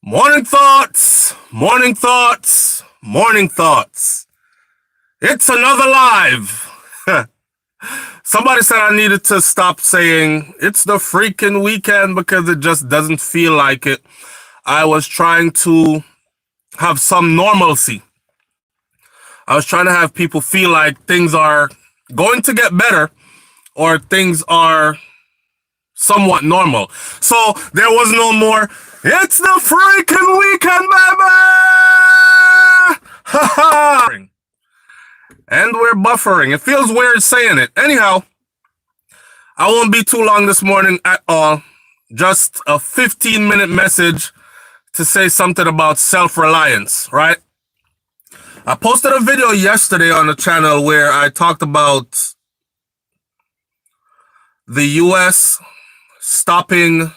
Morning thoughts, morning thoughts, morning thoughts. It's another live. Somebody said I needed to stop saying it's the freaking weekend because it just doesn't feel like it. I was trying to have some normalcy. I was trying to have people feel like things are going to get better or things are somewhat normal. So there was no more, it's the freaking weekend, baby! Ha ha! And we're buffering. It feels weird saying it. Anyhow, I won't be too long this morning at all. Just a 15-minute message to say something about self-reliance, right? I posted a video yesterday on the channel where I talked about the U.S. stopping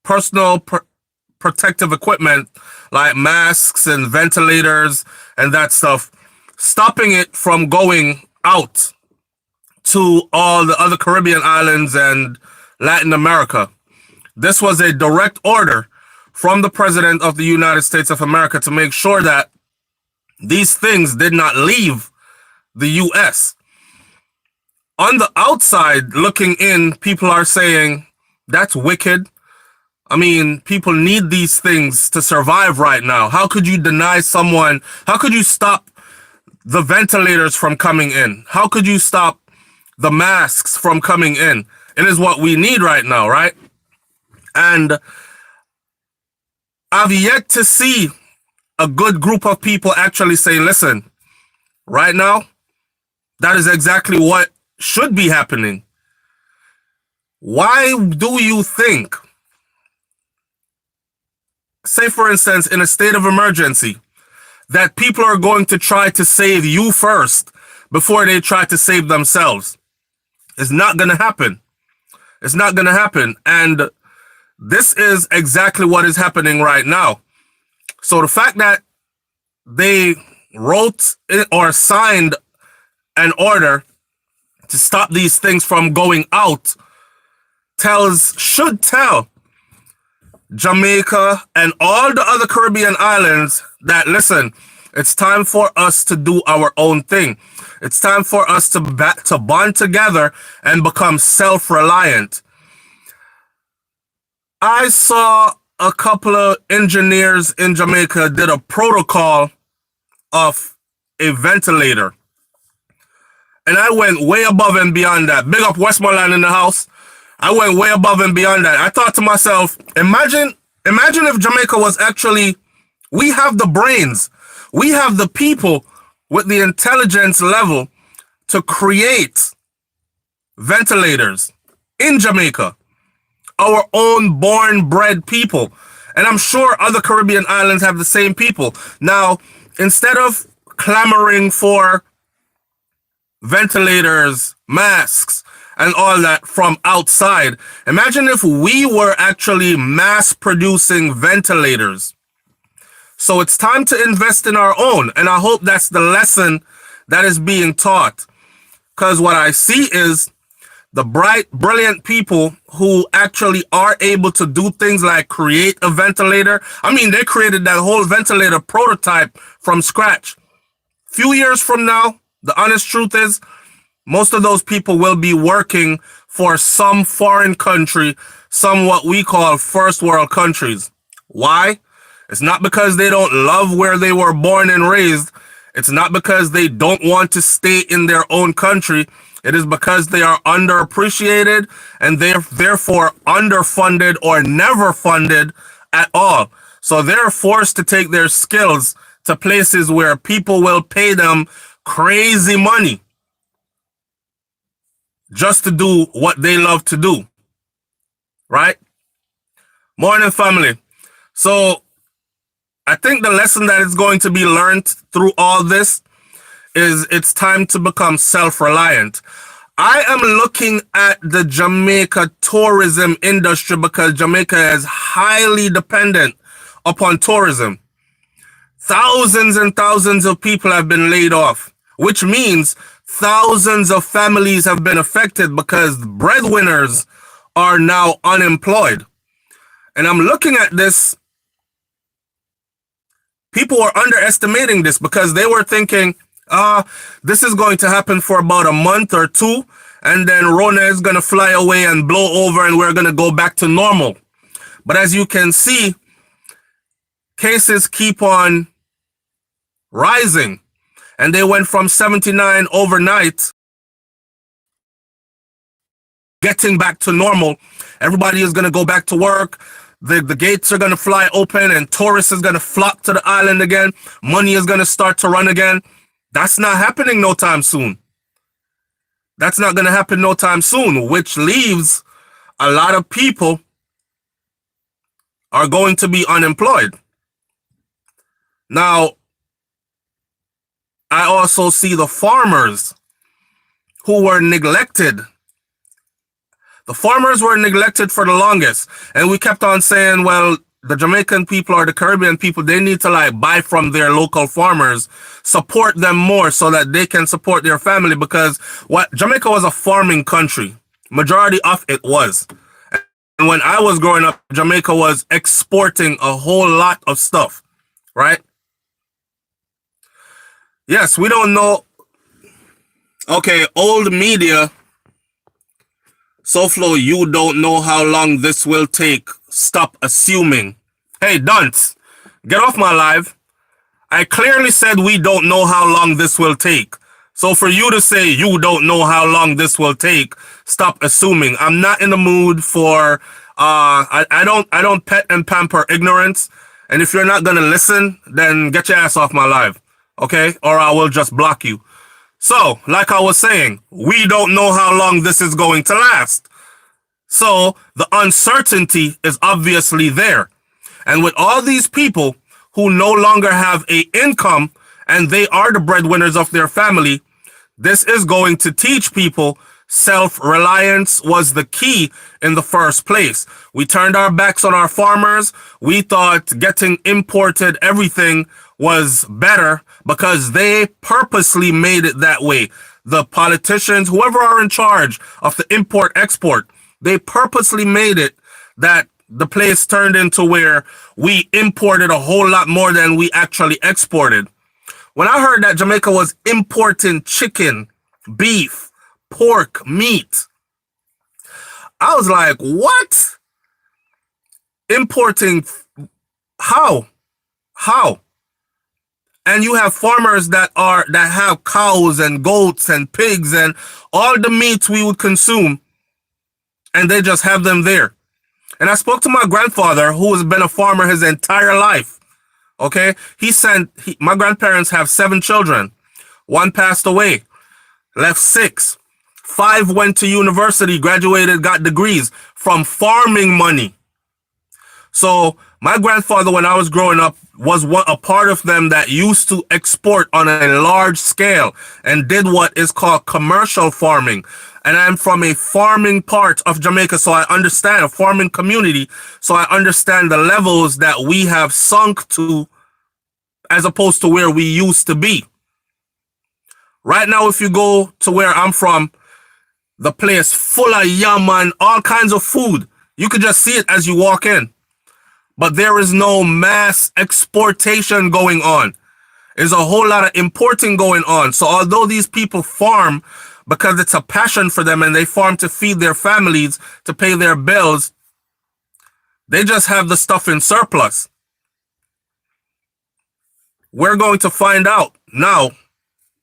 personal protective equipment like masks and ventilators and that stuff, stopping it from going out to all the other Caribbean islands and Latin America. This was a direct order from the President of the United States of America to make sure that these things did not leave the U.S. On the outside, looking in, people are saying, that's wicked. I mean, people need these things to survive right now. How could you deny someone? How could you stop the ventilators from coming in? How could you stop the masks from coming in? It is what we need right now, right? And I've yet to see a good group of people actually say, listen, right now, that is exactly what should be happening. Why do you think, say for instance, in a state of emergency, that people are going to try to save you first before they try to save themselves? It's not going to happen. It's not going to happen. And this is exactly what is happening right now. So the fact that they wrote or signed an order to stop these things from going out should tell Jamaica and all the other Caribbean islands that, listen, it's time for us to do our own thing. It's time for us to bond together and become self-reliant. I saw a couple of engineers in Jamaica did a protocol of a ventilator. And I went way above and beyond that. Big up Westmoreland in the house. I went way above and beyond that. I thought to myself, imagine if Jamaica was actually, we have the brains, we have the people with the intelligence level to create ventilators in Jamaica, our own born bred people. And I'm sure other Caribbean islands have the same people. Now, instead of clamoring for ventilators, masks, and all that from outside, imagine if we were actually mass producing ventilators. So it's time to invest in our own. And I hope that's the lesson that is being taught. Because what I see is the bright, brilliant people who actually are able to do things like create a ventilator. I mean, they created that whole ventilator prototype from scratch. Few years from now, the honest truth is, most of those people will be working for some foreign country, some what we call first world countries. Why? It's not because they don't love where they were born and raised. It's not because they don't want to stay in their own country. It is because they are underappreciated and they're therefore underfunded or never funded at all. So they're forced to take their skills to places where people will pay them crazy money just to do what they love to do, right? Morning, family. So I think the lesson that is going to be learned through all this is it's time to become self-reliant. I am looking at the Jamaica tourism industry because Jamaica is highly dependent upon tourism. Thousands and thousands of people have been laid off, which means thousands of families have been affected because breadwinners are now unemployed. And I'm looking at this. People were underestimating this because they were thinking, this is going to happen for about a month or two, and then Rona is going to fly away and blow over, and we're going to go back to normal. But as you can see, cases keep on rising, and they went from 79 overnight, getting back to normal. Everybody is going to go back to work. The gates are going to fly open, and tourists is going to flock to the island again. Money is going to start to run again. That's not happening no time soon. That's not going to happen no time soon, which leaves a lot of people are going to be unemployed. Now, I also see the farmers who were neglected. The farmers were neglected for the longest. And we kept on saying, well, the Jamaican people or the Caribbean people, they need to like buy from their local farmers, support them more so that they can support their family, because Jamaica was a farming country. Majority of it was. And when I was growing up, Jamaica was exporting a whole lot of stuff, right? Yes, we don't know. Okay, old media. SouFlo, you don't know how long this will take. Stop assuming. Hey, dunce, get off my live. I clearly said we don't know how long this will take. So for you to say you don't know how long this will take, stop assuming. I'm not in the mood for I don't pet and pamper ignorance. And if you're not gonna listen, then get your ass off my live. Okay? Or I will just block you. So, like I was saying, we don't know how long this is going to last. So, the uncertainty is obviously there. And with all these people who no longer have an income and they are the breadwinners of their family, this is going to teach people self-reliance was the key in the first place. We turned our backs on our farmers. We thought getting imported everything was better because they purposely made it that way. The politicians, whoever are in charge of the import-export, they purposely made it that the place turned into where we imported a whole lot more than we actually exported. When I heard that Jamaica was importing chicken, beef, pork, meat, I was like, what? Importing? How? And you have farmers that have cows and goats and pigs and all the meats we would consume, and they just have them there. And I spoke to my grandfather, who has been a farmer his entire life. Okay, my grandparents have 7 children. 1 passed away, left 6. 5 went to university, graduated, got degrees from farming money. So my grandfather, when I was growing up, was a part of them that used to export on a large scale and did what is called commercial farming. And I'm from a farming part of Jamaica, so I understand a farming community. So I understand the levels that we have sunk to as opposed to where we used to be. Right now, if you go to where I'm from, the place full of yam and all kinds of food. You could just see it as you walk in. But there is no mass exportation going on. There's a whole lot of importing going on. So although these people farm because it's a passion for them and they farm to feed their families, to pay their bills, they just have the stuff in surplus. We're going to find out now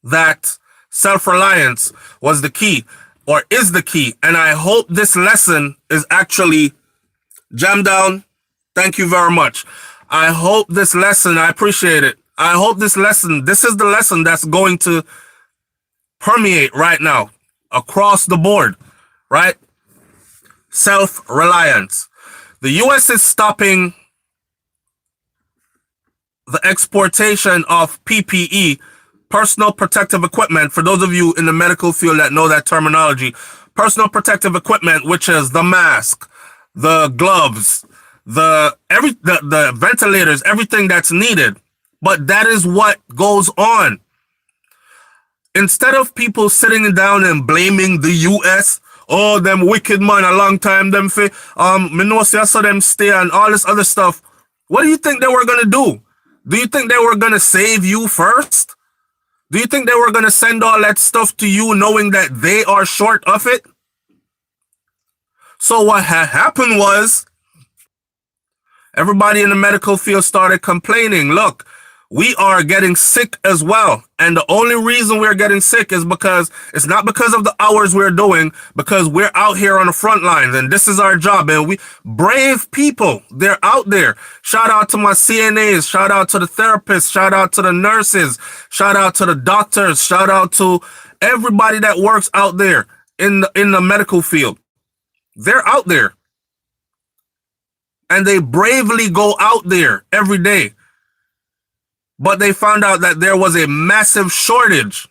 that self-reliance was the key, or is the key. And I hope this lesson is actually jammed down. Thank you very much. I hope this lesson, I appreciate it. I hope this is the lesson that's going to permeate right now across the board, right? Self-reliance. The U.S. is stopping the exportation of PPE, personal protective equipment. For those of you in the medical field that know that terminology, personal protective equipment, which is the mask, the gloves, the ventilators, everything that's needed. But that is what goes on. Instead of people sitting down and blaming the U.S. oh, them wicked man a long time, them me know say I saw them stay and all this other stuff. What do you think they were gonna do? Do you think they were gonna save you first? Do you think they were gonna send all that stuff to you knowing that they are short of it? So what had happened was everybody in the medical field started complaining. Look, we are getting sick as well. And the only reason we're getting sick is because it's not because of the hours we're doing, because we're out here on the front lines and this is our job. And we brave people, they're out there. Shout out to my CNAs, shout out to the therapists, shout out to the nurses, shout out to the doctors, shout out to everybody that works out there in the medical field. They're out there. And they bravely go out there every day. But they found out that there was a massive shortage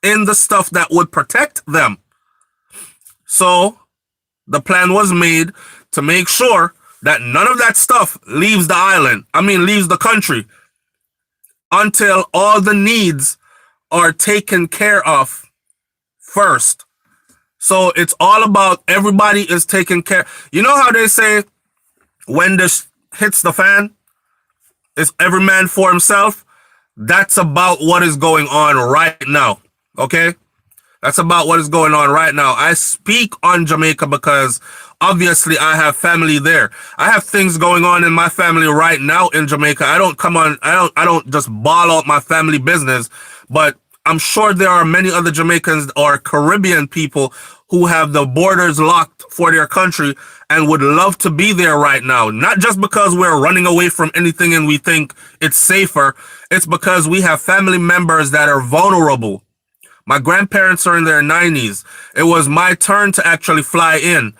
in the stuff that would protect them. So the plan was made to make sure that none of that stuff leaves the island. Leaves the country until all the needs are taken care of first. So it's all about everybody is taken care. You know how they say when this hits the fan, it's every man for himself? That's about what is going on right now. Okay? That's about what is going on right now. I speak on Jamaica because obviously I have family there. I have things going on in my family right now in Jamaica. I don't just ball out my family business, but I'm sure there are many other Jamaicans or Caribbean people who have the borders locked for their country and would love to be there right now. Not just because we're running away from anything and we think it's safer. It's because we have family members that are vulnerable. My grandparents are in their 90s. It was my turn to actually fly in.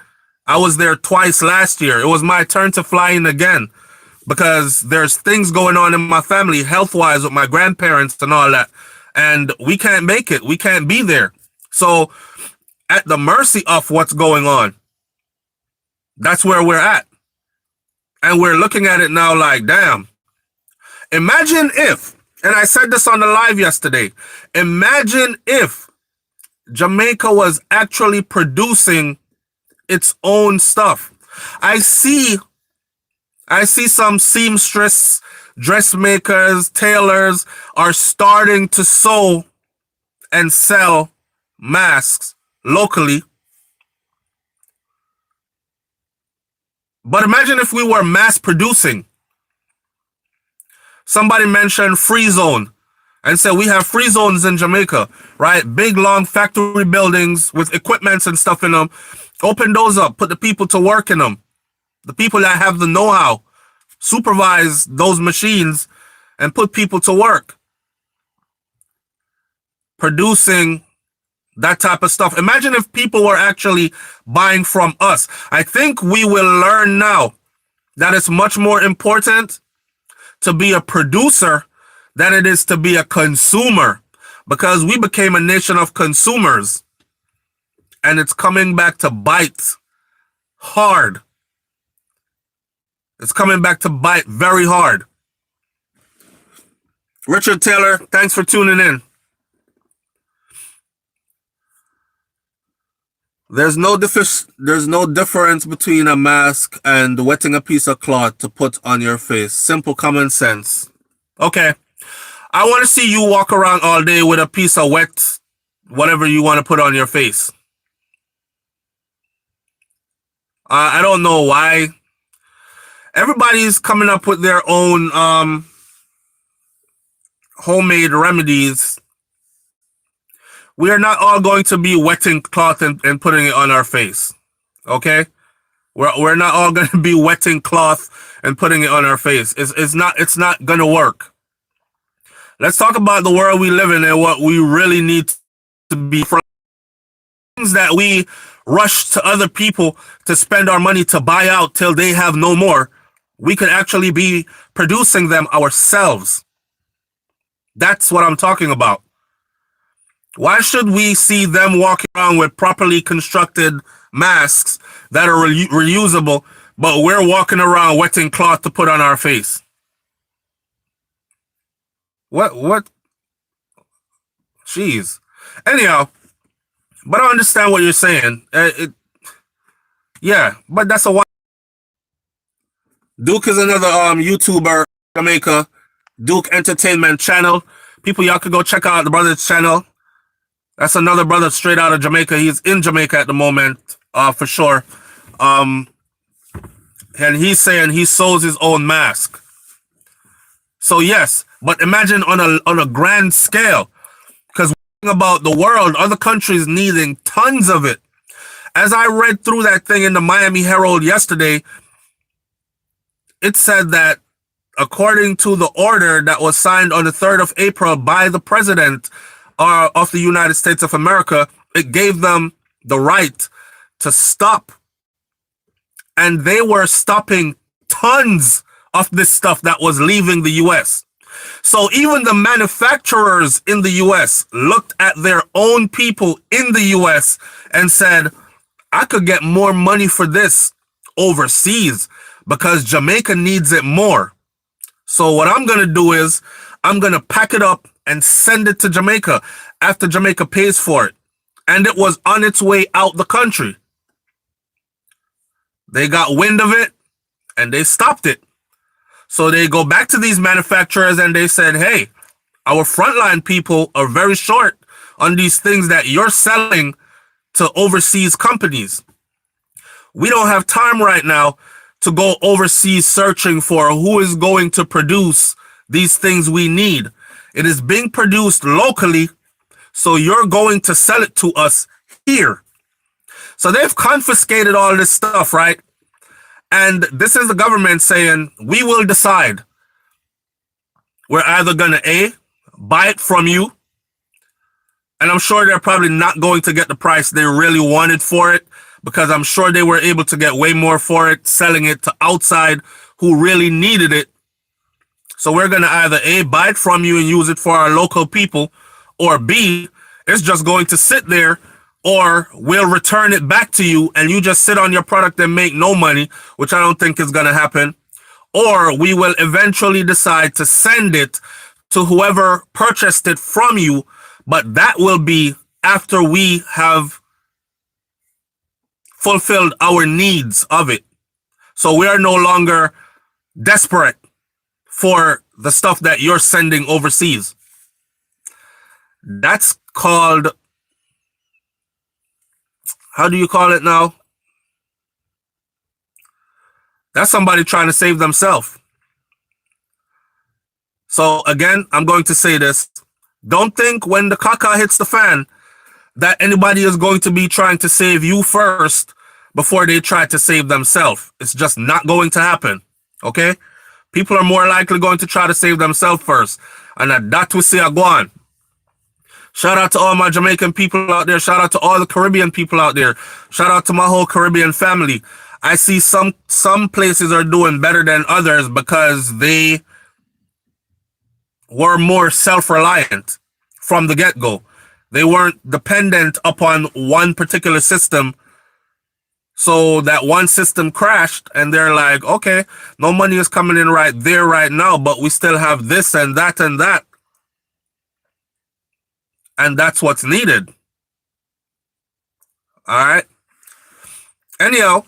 I was there twice last year. It was my turn to fly in again because there's things going on in my family health-wise with my grandparents and all that. And we can't make it. We can't be there. So at the mercy of what's going on, that's where we're at. And we're looking at it now like, damn. Imagine if, and I said this on the live yesterday, imagine if Jamaica was actually producing its own stuff. I see some seamstress, dressmakers, tailors are starting to sew and sell masks locally. But imagine if we were mass producing. Somebody mentioned free zone and said we have free zones in Jamaica, right? Big, long factory buildings with equipments and stuff in them. Open those up, put the people to work in them. The people that have the know-how, supervise those machines and put people to work. Producing that type of stuff. Imagine if people were actually buying from us. I think we will learn now that it's much more important to be a producer than it is to be a consumer, because we became a nation of consumers and it's coming back to bite hard. It's coming back to bite very hard. Richard Taylor, thanks for tuning in. There's no difference between a mask and wetting a piece of cloth to put on your face. Simple common sense. Okay. I want to see you walk around all day with a piece of wet, whatever you want to put on your face. I don't know why. Everybody's coming up with their own homemade remedies. We are not all going to be wetting cloth and putting it on our face. Okay? We're not all going to be wetting cloth and putting it on our face. It's not going to work. Let's talk about the world we live in and what we really need to be from. Things that we rush to other people to spend our money to buy out till they have no more. We could actually be producing them ourselves. That's what I'm talking about. Why should we see them walking around with properly constructed masks that are reusable, but we're walking around wetting cloth to put on our face? What? Jeez. Anyhow, But I understand what you're saying. Yeah, but that's a why. Duke is another YouTuber, Jamaica, Duke Entertainment Channel. People, y'all could go check out the brother's channel. That's another brother straight out of Jamaica. He's in Jamaica at the moment, for sure. Um, and he's saying he sews his own mask. So yes, but imagine on a grand scale, because we're talking about the world, other countries needing tons of it. As I read through that thing in the Miami Herald yesterday, it said that according to the order that was signed on the 3rd of April by the president of the United States of America, it gave them the right to stop. And they were stopping tons of this stuff that was leaving the US. So even the manufacturers in the US looked at their own people in the US and said, I could get more money for this overseas because Jamaica needs it more. So what I'm going to do is I'm going to pack it up and send it to Jamaica after Jamaica pays for it. And it was on its way out the country. They got wind of it and they stopped it. So they go back to these manufacturers and they said, hey, our frontline people are very short on these things that you're selling to overseas companies. We don't have time right now to go overseas searching for who is going to produce these things we need. It is being produced locally, so you're going to sell it to us here. So they've confiscated all this stuff, right? And this is the government saying, we will decide. We're either going to A, buy it from you, and I'm sure they're probably not going to get the price they really wanted for it, because I'm sure they were able to get way more for it, selling it to outside who really needed it. So we're going to either A, buy it from you and use it for our local people, or B, it's just going to sit there, or we'll return it back to you and you just sit on your product and make no money, which I don't think is going to happen. Or we will eventually decide to send it to whoever purchased it from you, but that will be after we have fulfilled our needs of it. So we are no longer desperate for the stuff that you're sending overseas. That's called, how do you call it now? That's somebody trying to save themselves. So again, I'm going to say this. Don't think when the caca hits the fan that anybody is going to be trying to save you first before they try to save themselves. It's just not going to happen. Okay? People are more likely going to try to save themselves first. And that we see a go on. Shout out to all my Jamaican people out there. Shout out to all the Caribbean people out there. Shout out to my whole Caribbean family. I see some places are doing better than others because they were more self-reliant from the get-go. They weren't dependent upon one particular system. So that one system crashed and they're like, okay, no money is coming in right there right now, but we still have this and that and that. And that's what's needed. All right. Anyhow,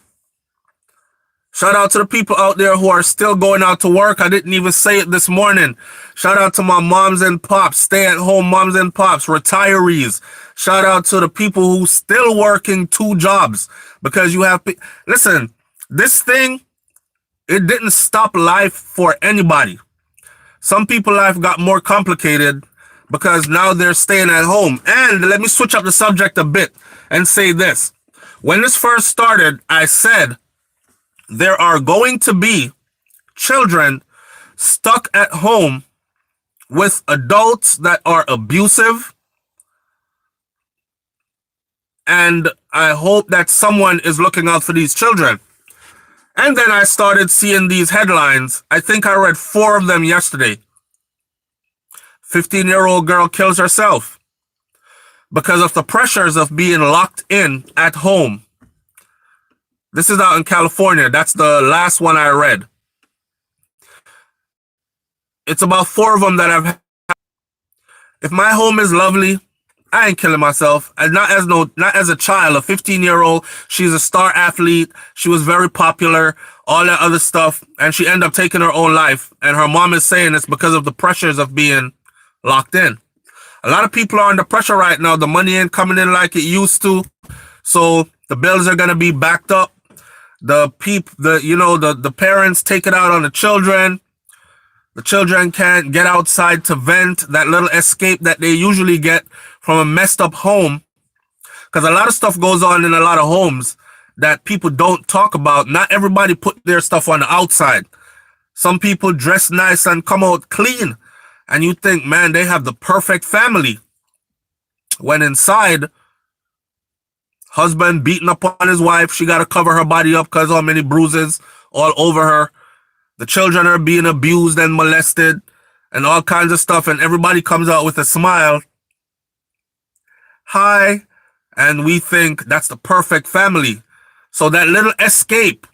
shout out to the people out there who are still going out to work. I didn't even say it this morning. Shout out to my moms and pops, stay-at-home moms and pops, retirees. Shout out to the people who still working 2 jobs because you have... Listen, this thing, it didn't stop life for anybody. Some people's life got more complicated because now they're staying at home. And let me switch up the subject a bit and say this. When this first started, I said there are going to be children stuck at home with adults that are abusive. And I hope that someone is looking out for these children. And then I started seeing these headlines. I think I read 4 of them yesterday. 15-year-old girl kills herself because of the pressures of being locked in at home. This is out in California. That's the last one I read. It's about 4 of them that I've had. If my home is lovely, I ain't killing myself. And not as a child, a 15-year-old. She's a star athlete. She was very popular, all that other stuff. And she ended up taking her own life. And her mom is saying it's because of the pressures of being locked in. A lot of people are under pressure right now. The money ain't coming in like it used to. So the bills are going to be backed up. The parents take it out on the children. The children can't get outside to vent, that little escape that they usually get from a messed up home. Because a lot of stuff goes on in a lot of homes that people don't talk about. Not everybody put their stuff on the outside. Some people dress nice and come out clean. And you think, man, they have the perfect family. When inside, husband beating up on his wife. She got to cover her body up because how many bruises all over her. The children are being abused and molested and all kinds of stuff. And everybody comes out with a smile. Hi. And we think that's the perfect family. So that little escape,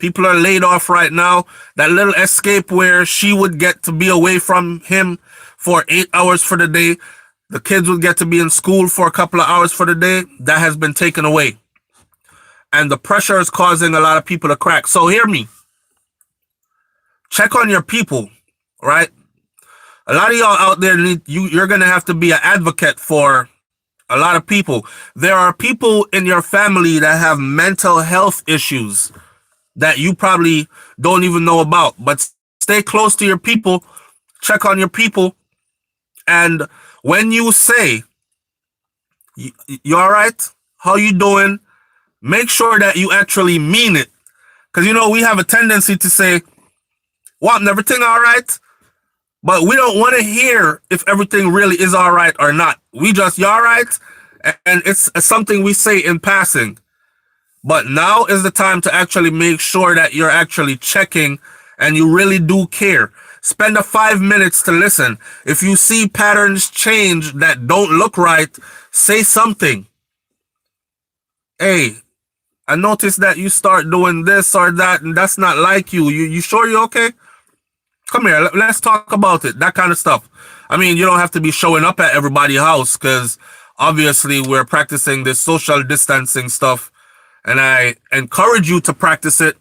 people are laid off right now. That little escape where she would get to be away from him for 8 hours for the day. The kids would get to be in school for a couple of hours for the day. That has been taken away. And the pressure is causing a lot of people to crack. So hear me. Check on your people, right? A lot of y'all out there, you're going to have to be an advocate for a lot of people. There are people in your family that have mental health issues that you probably don't even know about. But stay close to your people. Check on your people. And when you say, you all right? How you doing? Make sure that you actually mean it. Because, we have a tendency to say, what, everything all right? But we don't want to hear if everything really is all right or not. We just, you all right? And it's something we say in passing. But now is the time to actually make sure that you're actually checking and you really do care. Spend 5 minutes to listen. If you see patterns change that don't look right, say something. Hey, I noticed that you start doing this or that, and that's not like you. You sure you're okay? Come here, let's talk about it. That kind of stuff. I mean, you don't have to be showing up at everybody's house because obviously we're practicing this social distancing stuff. And I encourage you to practice it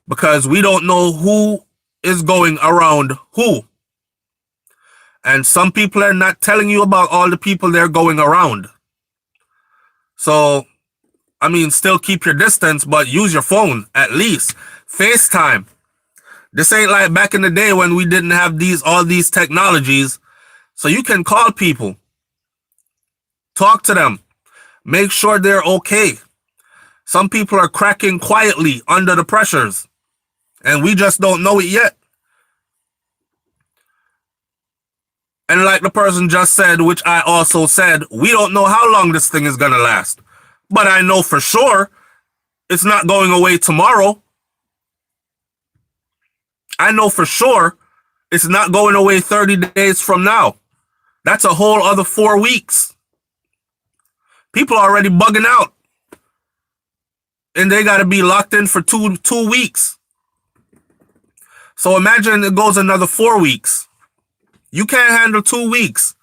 because we don't know who is going around who. And some people are not telling you about all the people they're going around. So, I mean, still keep your distance, but use your phone at least. FaceTime. This ain't like back in the day when we didn't have all these technologies. So you can call people. Talk to them. Make sure they're okay. Some people are cracking quietly under the pressures. And we just don't know it yet. And like the person just said, which I also said, we don't know how long this thing is going to last. But I know for sure it's not going away tomorrow. I know for sure it's not going away 30 days from now. That's a whole other 4 weeks. People are already bugging out. And they got to be locked in for two weeks. So imagine it goes another 4 weeks. You can't handle 2 weeks.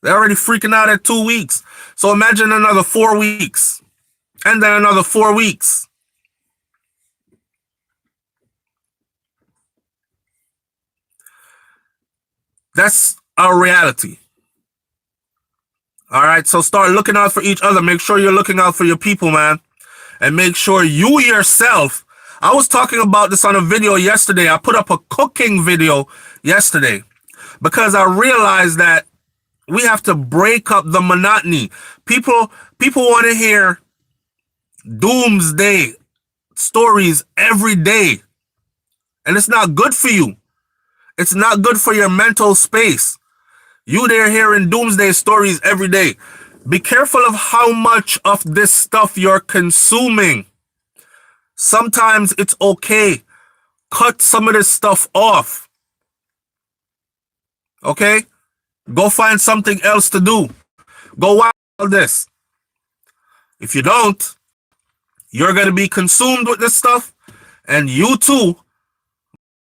They're already freaking out at 2 weeks. So imagine another 4 weeks. And then another 4 weeks. That's our reality. All right, so start looking out for each other. Make sure you're looking out for your people, man. And make sure you yourself, I was talking about this on a video yesterday. I put up a cooking video yesterday because I realized that we have to break up the monotony. People want to hear doomsday stories every day. And it's not good for you. It's not good for your mental space. You there hearing doomsday stories every day. Be careful of how much of this stuff you're consuming. Sometimes it's okay. Cut some of this stuff off. Okay? Go find something else to do. Go watch all this. If you don't, you're going to be consumed with this stuff, and you too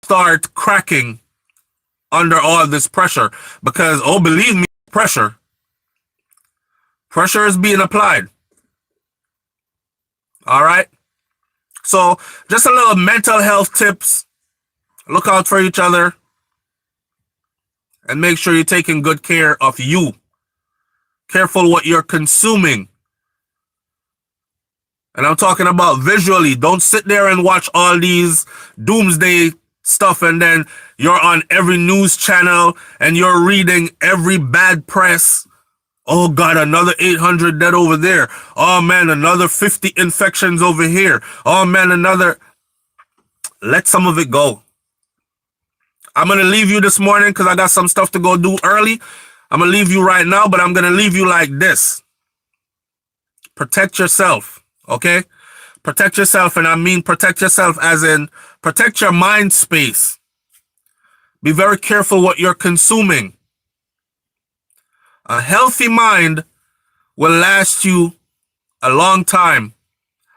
start cracking under all this pressure. Because, oh, believe me, pressure. Pressure is being applied. All right. So just a little mental health tips. Look out for each other. And make sure you're taking good care of you. Careful what you're consuming. And I'm talking about visually. Don't sit there and watch all these doomsday stuff and then you're on every news channel and you're reading every bad press. Oh God, another 800 dead over there. Oh man, another 50 infections over here. Oh man, another. Let some of it go. I'm going to leave you this morning because I got some stuff to go do early. I'm going to leave you right now, but I'm going to leave you like this. Protect yourself, okay? Protect yourself, and I mean protect yourself as in protect your mind space. Be very careful what you're consuming. A healthy mind will last you a long time,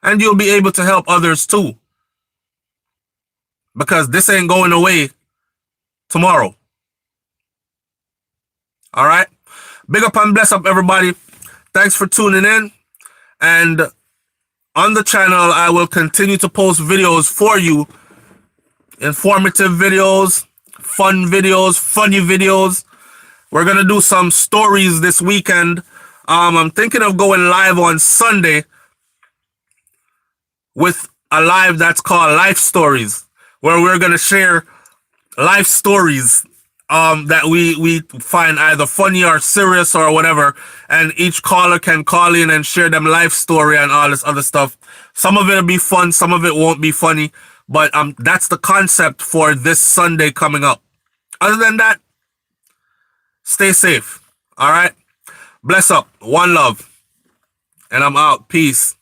and you'll be able to help others too. Because this ain't going away tomorrow. All right? Big up and bless up, everybody. Thanks for tuning in. And on the channel, I will continue to post videos for you. Informative videos, fun videos, funny videos. We're going to do some stories this weekend. I'm thinking of going live on Sunday with a live that's called Life Stories, where we're going to share life stories that we find either funny or serious or whatever, and each caller can call in and share them life story and all this other stuff. Some of it will be fun, some of it won't be funny, but that's the concept for this Sunday coming up. Other than that, stay safe. All right, bless up, one love, and I'm out. Peace.